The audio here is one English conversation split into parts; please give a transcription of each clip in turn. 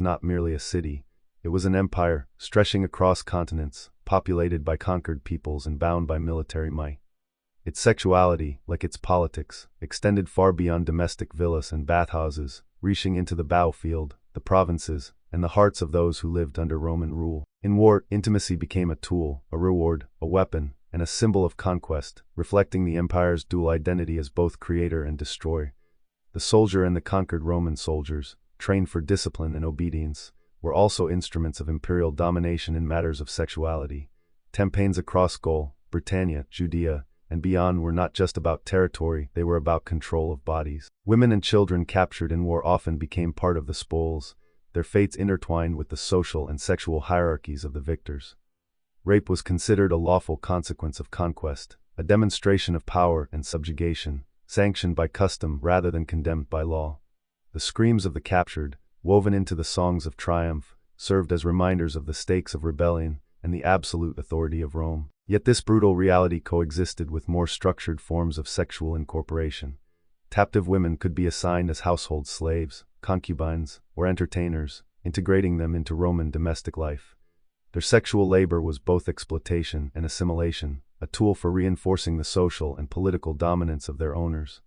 Not merely a city, it was an empire, stretching across continents, populated by conquered peoples and bound by military might. Its sexuality, like its politics, extended far beyond domestic villas and bathhouses, reaching into the battlefield, the provinces, and the hearts of those who lived under Roman rule. In war, intimacy became a tool, a reward, a weapon, and a symbol of conquest, reflecting the empire's dual identity as both creator and destroyer. The soldier and the conquered Roman soldiers, trained for discipline and obedience, were also instruments of imperial domination in matters of sexuality. Campaigns across Gaul, Britannia, Judea, and beyond were not just about territory, they were about control of bodies. Women and children captured in war often became part of the spoils, their fates intertwined with the social and sexual hierarchies of the victors. Rape was considered a lawful consequence of conquest, a demonstration of power and subjugation, sanctioned by custom rather than condemned by law. The screams of the captured, woven into the songs of triumph, served as reminders of the stakes of rebellion and the absolute authority of Rome. Yet this brutal reality coexisted with more structured forms of sexual incorporation. Captive women could be assigned as household slaves, concubines, or entertainers, integrating them into Roman domestic life. Their sexual labor was both exploitation and assimilation, a tool for reinforcing the social and political dominance of their owners.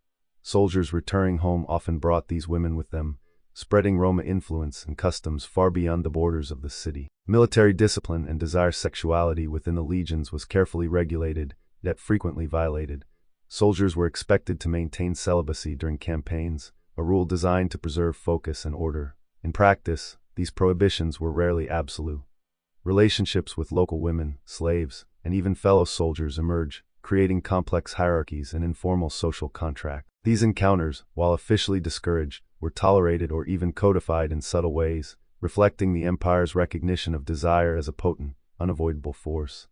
Soldiers returning home often brought these women with them, spreading Roman influence and customs far beyond the borders of the city. Military discipline and desire sexuality within the legions was carefully regulated, yet frequently violated. Soldiers were expected to maintain celibacy during campaigns, a rule designed to preserve focus and order. In practice, these prohibitions were rarely absolute. Relationships with local women, slaves, and even fellow soldiers emerged, creating complex hierarchies and informal social contracts. These encounters, while officially discouraged, were tolerated or even codified in subtle ways, reflecting the empire's recognition of desire as a potent, unavoidable force.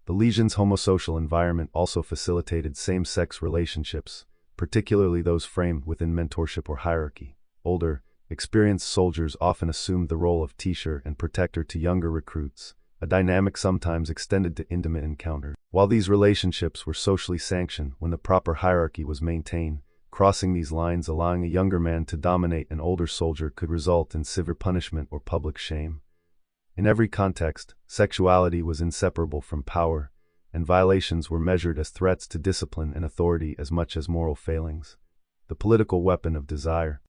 The legion's homosocial environment also facilitated same-sex relationships, particularly those framed within mentorship or hierarchy. Older, experienced soldiers often assumed the role of teacher and protector to younger recruits, a dynamic sometimes extended to intimate encounters. While these relationships were socially sanctioned when the proper hierarchy was maintained, crossing these lines, allowing a younger man to dominate an older soldier, could result in severe punishment or public shame. In every context, sexuality was inseparable from power, and violations were measured as threats to discipline and authority as much as moral failings. The political weapon of desire.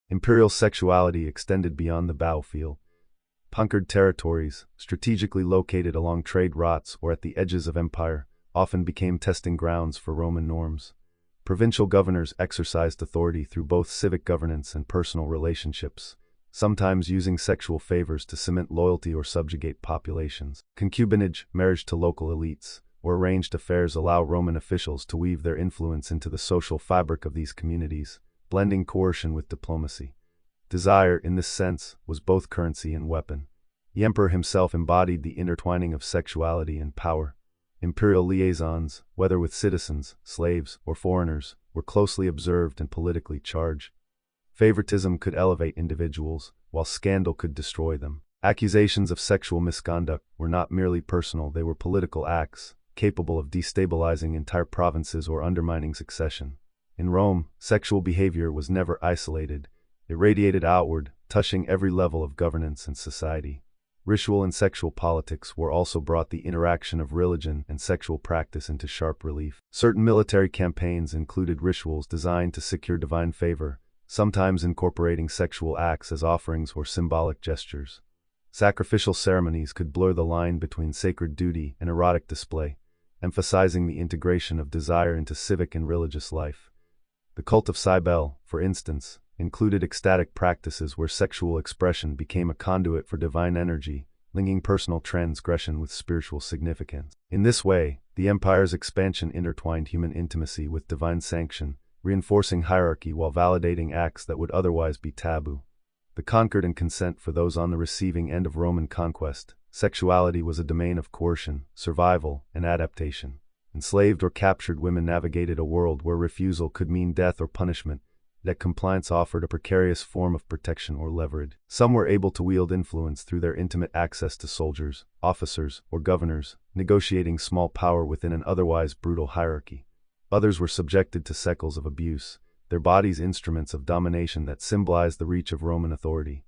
Imperial sexuality extended beyond the battlefield. Conquered territories, strategically located along trade routes or at the edges of empire, often became testing grounds for Roman norms. Provincial governors exercised authority through both civic governance and personal relationships, sometimes using sexual favors to cement loyalty or subjugate populations. Concubinage, marriage to local elites, or arranged affairs allow Roman officials to weave their influence into the social fabric of these communities, blending coercion with diplomacy. Desire, in this sense, was both currency and weapon. The emperor himself embodied the intertwining of sexuality and power. Imperial liaisons, whether with citizens, slaves, or foreigners, were closely observed and politically charged. Favoritism could elevate individuals, while scandal could destroy them. Accusations of sexual misconduct were not merely personal, they were political acts, capable of destabilizing entire provinces or undermining succession. In Rome, sexual behavior was never isolated. It radiated outward, touching every level of governance and society. Ritual and sexual politics were also brought the interaction of religion and sexual practice into sharp relief. Certain military campaigns included rituals designed to secure divine favor, sometimes incorporating sexual acts as offerings or symbolic gestures. Sacrificial ceremonies could blur the line between sacred duty and erotic display, emphasizing the integration of desire into civic and religious life. The cult of Cybele, for instance, included ecstatic practices where sexual expression became a conduit for divine energy, linking personal transgression with spiritual significance. In this way, the empire's expansion intertwined human intimacy with divine sanction, reinforcing hierarchy while validating acts that would otherwise be taboo. The conquered and consent for those on the receiving end of Roman conquest. Sexuality was a domain of coercion, survival, and adaptation. Enslaved or captured women navigated a world where refusal could mean death or punishment, yet compliance offered a precarious form of protection or leverage. Some were able to wield influence through their intimate access to soldiers, officers, or governors, negotiating small power within an otherwise brutal hierarchy. Others were subjected to cycles of abuse, their bodies instruments of domination that symbolized the reach of Roman authority.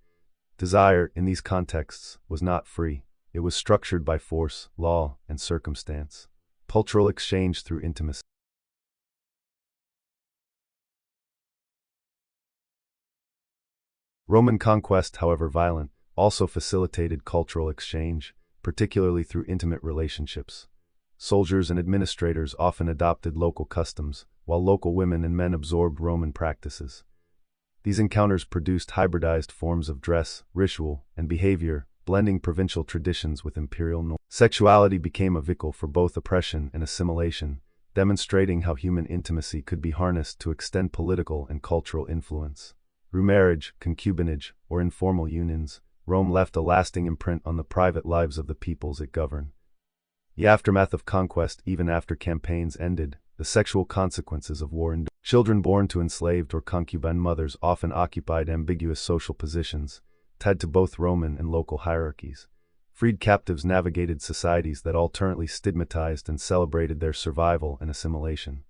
Desire, in these contexts, was not free. It was structured by force, law, and circumstance. Cultural exchange through intimacy. Roman conquest, however violent, also facilitated cultural exchange, particularly through intimate relationships. Soldiers and administrators often adopted local customs, while local women and men absorbed Roman practices. These encounters produced hybridized forms of dress, ritual, and behavior, blending provincial traditions with imperial norms. Sexuality became a vehicle for both oppression and assimilation, demonstrating how human intimacy could be harnessed to extend political and cultural influence. Through marriage, concubinage, or informal unions, Rome left a lasting imprint on the private lives of the peoples it governed. The aftermath of conquest, even after campaigns ended, the sexual consequences of war endured. Children born to enslaved or concubine mothers often occupied ambiguous social positions, tied to both Roman and local hierarchies. Freed captives navigated societies that alternately stigmatized and celebrated their survival and assimilation.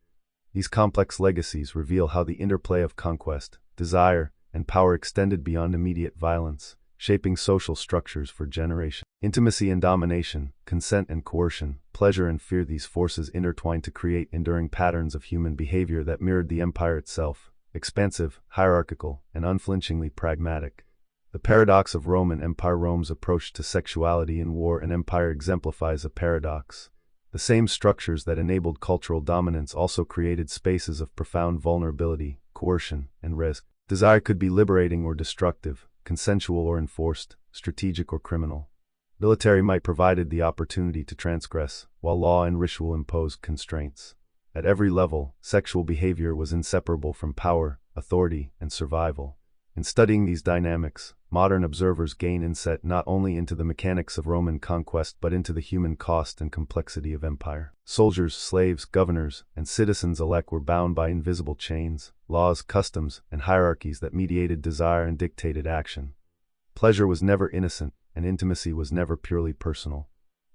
These complex legacies reveal how the interplay of conquest, desire, and power extended beyond immediate violence, shaping social structures for generations. Intimacy and domination, consent and coercion, pleasure and fear, these forces intertwined to create enduring patterns of human behavior that mirrored the empire itself, expansive, hierarchical, and unflinchingly pragmatic. The paradox of Roman Empire. Rome's approach to sexuality in war and empire exemplifies a paradox. The same structures that enabled cultural dominance also created spaces of profound vulnerability, coercion, and risk. Desire could be liberating or destructive, consensual or enforced, strategic or criminal. Military might provided the opportunity to transgress, while law and ritual imposed constraints. At every level, sexual behavior was inseparable from power, authority, and survival. In studying these dynamics, modern observers gain insight not only into the mechanics of Roman conquest but into the human cost and complexity of empire. Soldiers, slaves, governors, and citizens alike were bound by invisible chains, laws, customs, and hierarchies that mediated desire and dictated action. Pleasure was never innocent, and intimacy was never purely personal.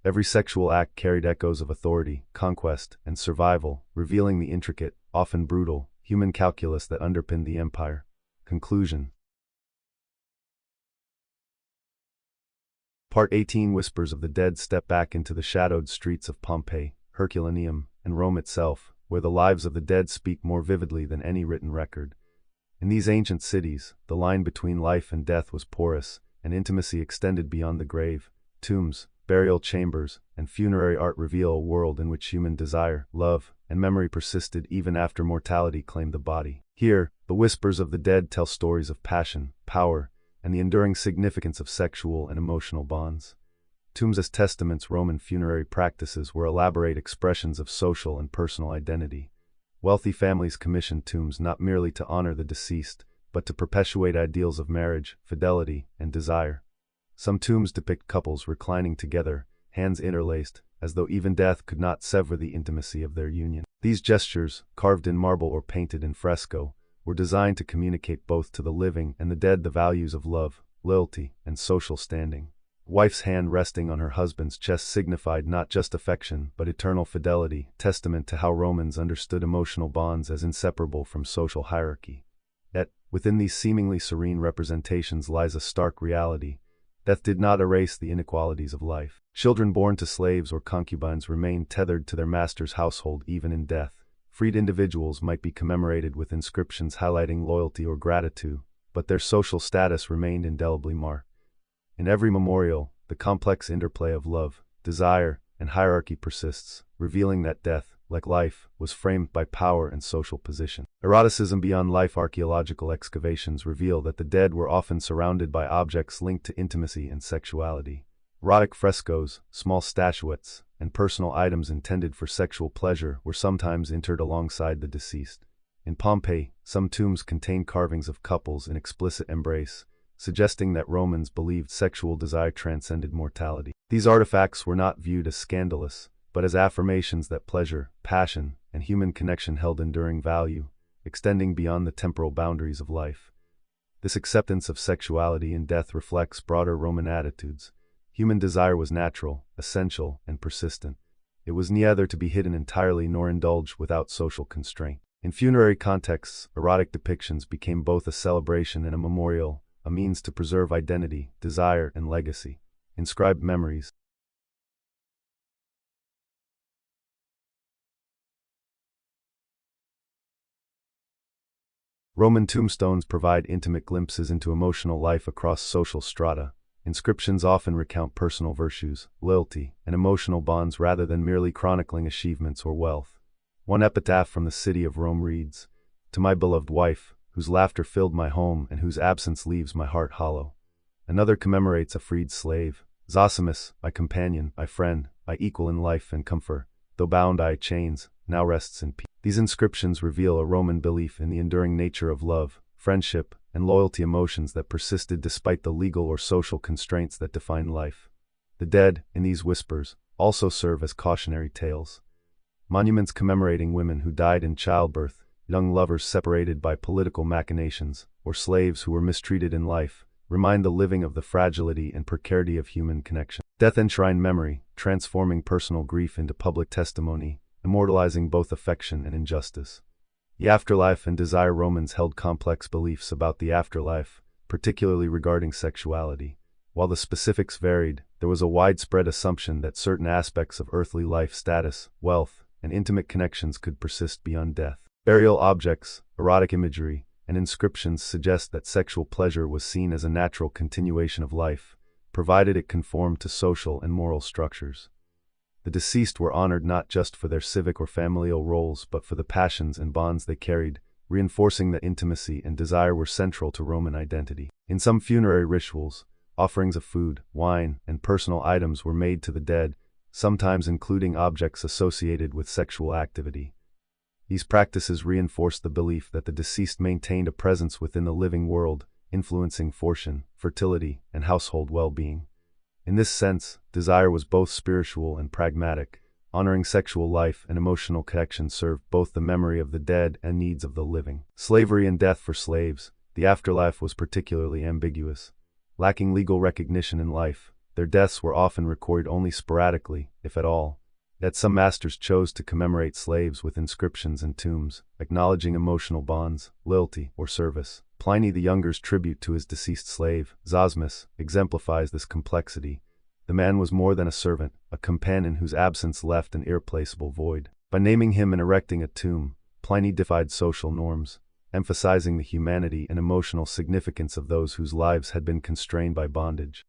Every sexual act carried echoes of authority, conquest, and survival, revealing the intricate, often brutal, human calculus that underpinned the empire. Conclusion. Part 18. Whispers of the Dead. Step back into the shadowed streets of Pompeii, Herculaneum, and Rome itself, where the lives of the dead speak more vividly than any written record. In these ancient cities, the line between life and death was porous, and intimacy extended beyond the grave. Tombs, burial chambers, and funerary art reveal a world in which human desire, love, and memory persisted even after mortality claimed the body. Here, the whispers of the dead tell stories of passion, power, and the enduring significance of sexual and emotional bonds. Tombs as testaments. Roman funerary practices were elaborate expressions of social and personal identity. Wealthy families commissioned tombs not merely to honor the deceased, but to perpetuate ideals of marriage, fidelity, and desire. Some tombs depict couples reclining together, hands interlaced, as though even death could not sever the intimacy of their union. These gestures, carved in marble or painted in fresco, were designed to communicate both to the living and the dead the values of love, loyalty, and social standing. A wife's hand resting on her husband's chest signified not just affection but eternal fidelity, testament to how Romans understood emotional bonds as inseparable from social hierarchy. Yet, within these seemingly serene representations lies a stark reality. Death did not erase the inequalities of life. Children born to slaves or concubines remained tethered to their master's household even in death. Freed individuals might be commemorated with inscriptions highlighting loyalty or gratitude, but their social status remained indelibly marked. In every memorial, the complex interplay of love, desire, and hierarchy persists, revealing that death, like life, was framed by power and social position. Eroticism beyond life. Archaeological excavations reveal that the dead were often surrounded by objects linked to intimacy and sexuality. Erotic frescoes, small statuettes, and personal items intended for sexual pleasure were sometimes interred alongside the deceased. In Pompeii, some tombs contain carvings of couples in explicit embrace, suggesting that Romans believed sexual desire transcended mortality. These artifacts were not viewed as scandalous, but as affirmations that pleasure, passion, and human connection held enduring value, extending beyond the temporal boundaries of life. This acceptance of sexuality in death reflects broader Roman attitudes. Human desire was natural, essential, and persistent. It was neither to be hidden entirely nor indulged without social constraint. In funerary contexts, erotic depictions became both a celebration and a memorial, a means to preserve identity, desire, and legacy. Inscribed memories. Roman tombstones provide intimate glimpses into emotional life across social strata. Inscriptions often recount personal virtues, loyalty, and emotional bonds rather than merely chronicling achievements or wealth. One epitaph from the city of Rome reads, "To my beloved wife, whose laughter filled my home and whose absence leaves my heart hollow." Another commemorates a freed slave, "Zosimus, my companion, my friend, my equal in life and comfort, though bound by chains, now rests in peace." These inscriptions reveal a Roman belief in the enduring nature of love, friendship, and loyalty, emotions that persisted despite the legal or social constraints that define life. The dead, in these whispers, also serve as cautionary tales. Monuments commemorating women who died in childbirth, young lovers separated by political machinations, or slaves who were mistreated in life, remind the living of the fragility and precarity of human connection. Death enshrined memory, transforming personal grief into public testimony, immortalizing both affection and injustice. The afterlife and desire. Romans held complex beliefs about the afterlife, particularly regarding sexuality. While the specifics varied, there was a widespread assumption that certain aspects of earthly life, status, wealth, and intimate connections could persist beyond death. Burial objects, erotic imagery, and inscriptions suggest that sexual pleasure was seen as a natural continuation of life, provided it conformed to social and moral structures. The deceased were honored not just for their civic or familial roles but for the passions and bonds they carried, reinforcing that intimacy and desire were central to Roman identity. In some funerary rituals, offerings of food, wine, and personal items were made to the dead, sometimes including objects associated with sexual activity. These practices reinforced the belief that the deceased maintained a presence within the living world, influencing fortune, fertility, and household well-being. In this sense, desire was both spiritual and pragmatic. Honoring sexual life and emotional connection served both the memory of the dead and needs of the living. Slavery and death. For slaves, the afterlife was particularly ambiguous. Lacking legal recognition in life, their deaths were often recorded only sporadically, if at all. Yet some masters chose to commemorate slaves with inscriptions and tombs, acknowledging emotional bonds, loyalty, or service. Pliny the Younger's tribute to his deceased slave, Zosimus, exemplifies this complexity. The man was more than a servant, a companion whose absence left an irreplaceable void. By naming him and erecting a tomb, Pliny defied social norms, emphasizing the humanity and emotional significance of those whose lives had been constrained by bondage.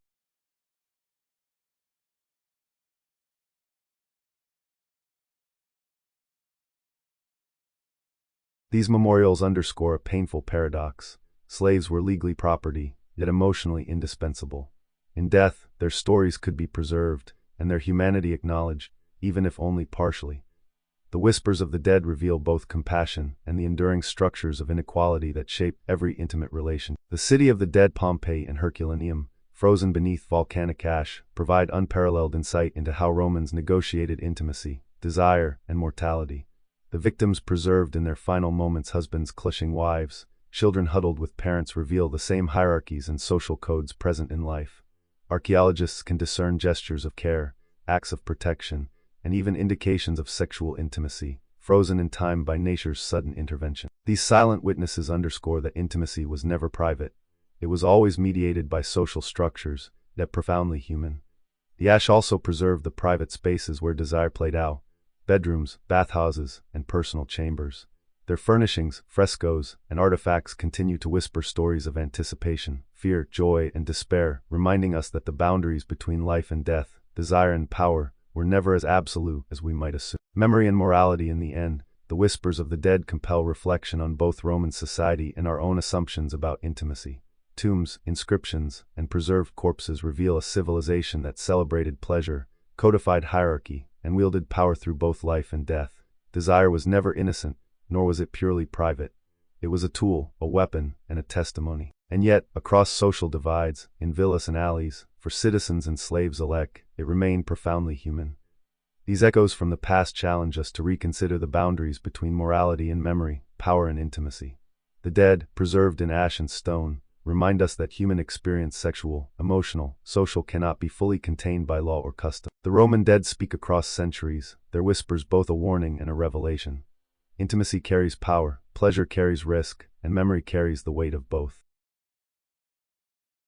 These memorials underscore a painful paradox. Slaves were legally property, yet emotionally indispensable. In death, their stories could be preserved, and their humanity acknowledged, even if only partially. The whispers of the dead reveal both compassion and the enduring structures of inequality that shape every intimate relation. The city of the dead, Pompeii and Herculaneum, frozen beneath volcanic ash, provide unparalleled insight into how Romans negotiated intimacy, desire, and mortality. The victims preserved in their final moments, husbands clutching wives, children huddled with parents, reveal the same hierarchies and social codes present in life. Archaeologists can discern gestures of care, acts of protection, and even indications of sexual intimacy, frozen in time by nature's sudden intervention. These silent witnesses underscore that intimacy was never private. It was always mediated by social structures, yet profoundly human. The ash also preserved the private spaces where desire played out: bedrooms, bathhouses, and personal chambers. Their furnishings, frescoes, and artifacts continue to whisper stories of anticipation, fear, joy, and despair, reminding us that the boundaries between life and death, desire and power, were never as absolute as we might assume. Memory and morality. In the end, the whispers of the dead compel reflection on both Roman society and our own assumptions about intimacy. Tombs, inscriptions, and preserved corpses reveal a civilization that celebrated pleasure, codified hierarchy, and wielded power through both life and death. Desire was never innocent, nor was it purely private. It was a tool, a weapon, and a testimony. And yet, across social divides, in villas and alleys, for citizens and slaves alike, it remained profoundly human. These echoes from the past challenge us to reconsider the boundaries between morality and memory, power and intimacy. The dead, preserved in ash and stone, remind us that human experience, sexual, emotional, social, cannot be fully contained by law or custom. The Roman dead speak across centuries, their whispers both a warning and a revelation. Intimacy carries power, pleasure carries risk, and memory carries the weight of both.